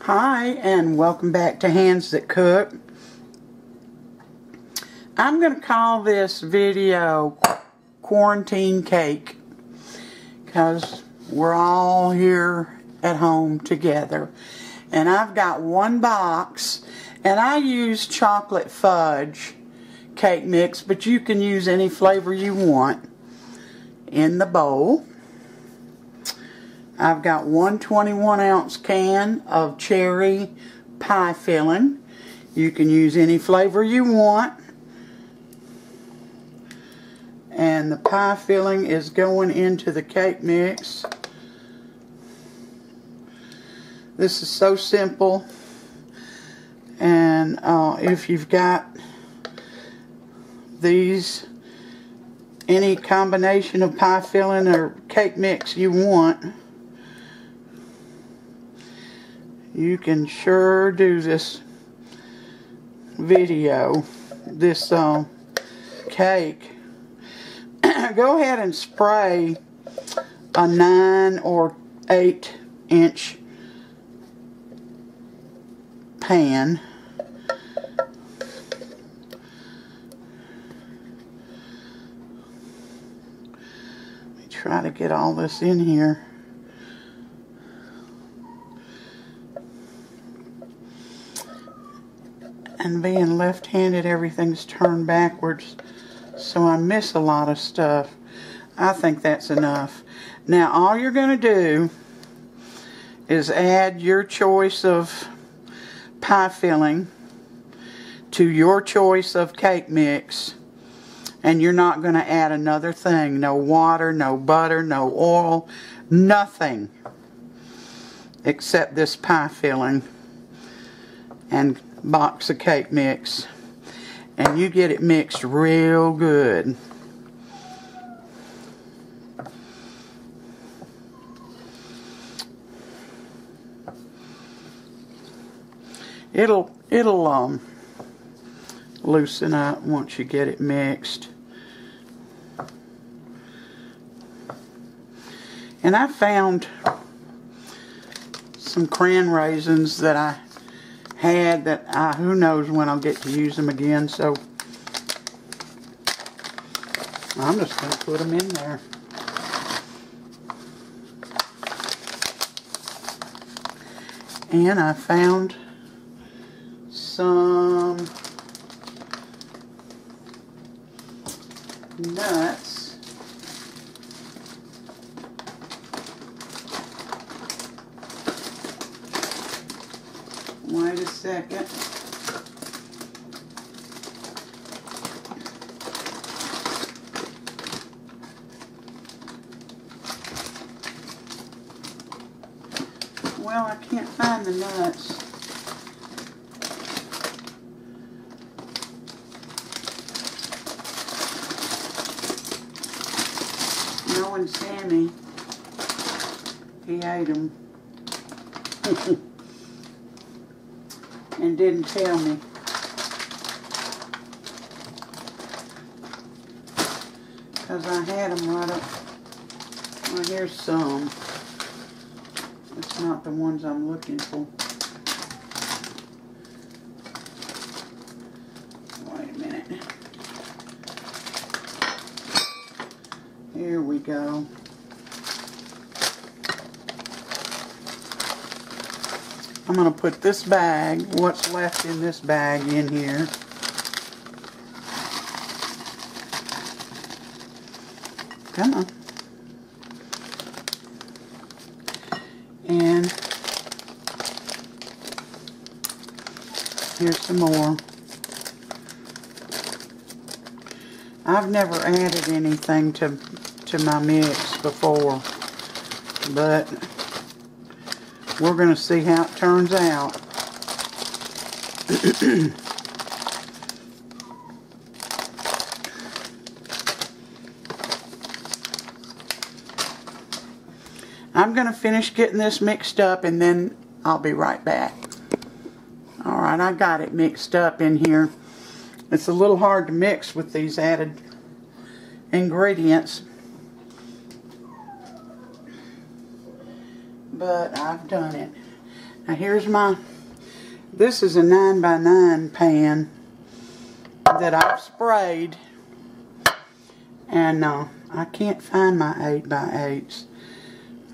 Hi, and welcome back to Handsthatcook. I'm going to call this video Quarantine Cake because we're all here at home together. And I've got one box, and I use chocolate fudge cake mix, but you can use any flavor you want in the bowl. I've got one 21-ounce can of cherry pie filling. You can use any flavor you want. And the pie filling is going into the cake mix. This is so simple. And if you've got these, any combination of pie filling or cake mix you want, you can sure do this video, this cake. Go ahead and spray a 9 or 8 inch pan. Let me try to get all this in here. And being left-handed, everything's turned backwards, so I miss a lot of stuff. I think that's enough. Now all you're going to do is add your choice of pie filling to your choice of cake mix, and you're not going to add another thing. No water, no butter, no oil, nothing except this pie filling and box of cake mix, and you get it mixed real good. It'll loosen up once you get it mixed. And I found some cran raisins that I had that who knows when I'll get to use them again, so I'm just going to put them in there. And I found some nuts. Wait a second. Well, I can't find the nuts. Knowing Sammy, he ate them. And didn't tell me. Because I had them right up. Well, here's some. It's not the ones I'm looking for. Wait a minute. Here we go. I'm going to put this bag, what's left in this bag, in here. Come on. And here's some more. I've never added anything to my mix before, but we're going to see how it turns out. I'm going to finish getting this mixed up, and then I'll be right back. Alright, I got it mixed up in here. It's a little hard to mix with these added ingredients, but I've done it. Now here's this is a 9x9 pan that I've sprayed. And I can't find my 8x8s.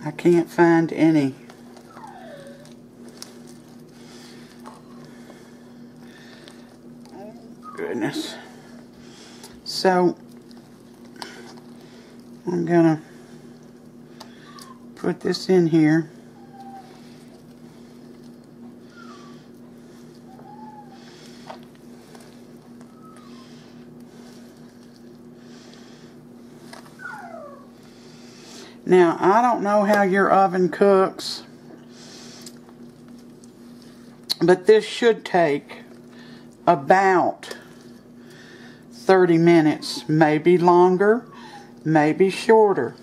I can't find any. Goodness. So I'm gonna put this in here. Now, I don't know how your oven cooks, but this should take about 30 minutes, maybe longer, maybe shorter.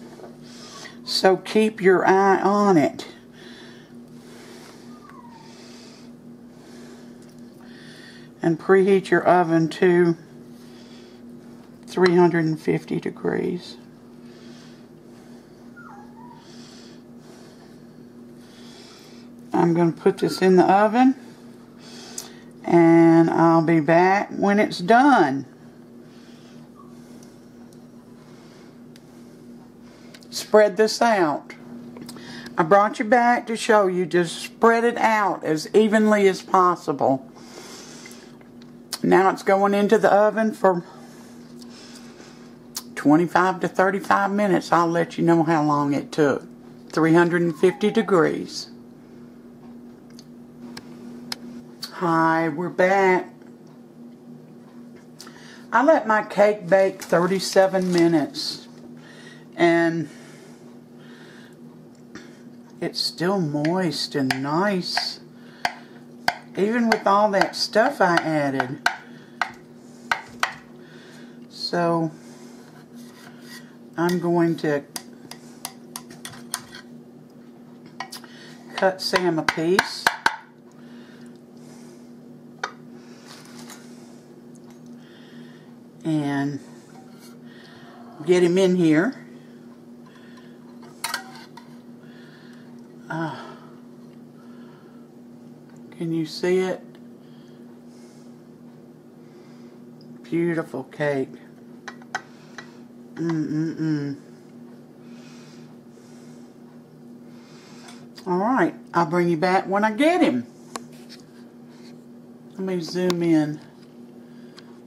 So keep your eye on it. And preheat your oven to 350 degrees. I'm going to put this in the oven, and I'll be back when it's done. Spread this out. I brought you back to show you, just spread it out as evenly as possible. Now it's going into the oven for 25 to 35 minutes. I'll let you know how long it took. 350 degrees. Hi, we're back. I let my cake bake 37 minutes, and it's still moist and nice, even with all that stuff I added. So I'm going to cut Sam a piece. And get him in here. Can you see it? Beautiful cake. Alright, I'll bring you back when I get him. Let me zoom in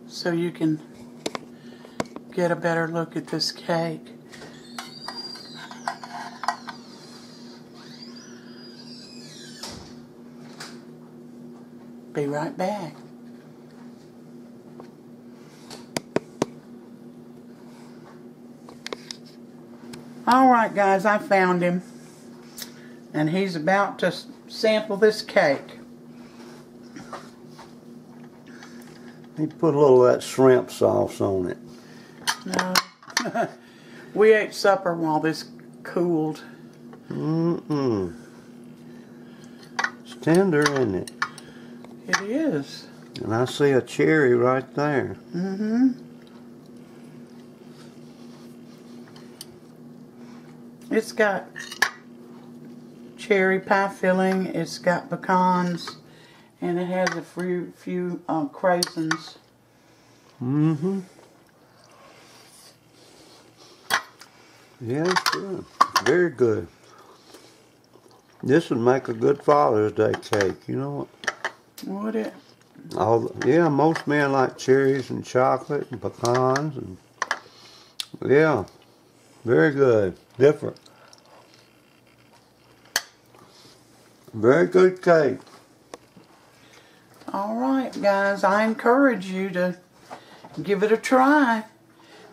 so you can get a better look at this cake. Be right back. Alright guys, I found him. And he's about to sample this cake. He put a little of that shrimp sauce on it. No. We ate supper while this cooled. It's tender, isn't it? It is. And I see a cherry right there. It's got cherry pie filling. It's got pecans. And it has a few craisins. Yeah, it's good. Very good. This would make a good Father's Day cake. You know what? Would it? Yeah, most men like cherries and chocolate and pecans. And yeah, very good. Different. Very good cake. Alright guys, I encourage you to give it a try.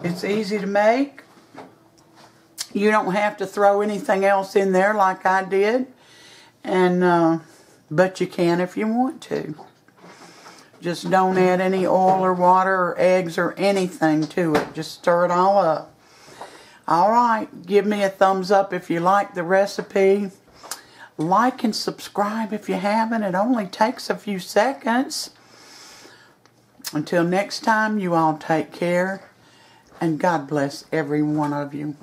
It's easy to make. You don't have to throw anything else in there like I did. And but you can if you want to. Just don't add any oil or water or eggs or anything to it. Just stir it all up. Alright, give me a thumbs up if you like the recipe. Like and subscribe if you haven't. It only takes a few seconds. Until next time, you all take care. And God bless every one of you.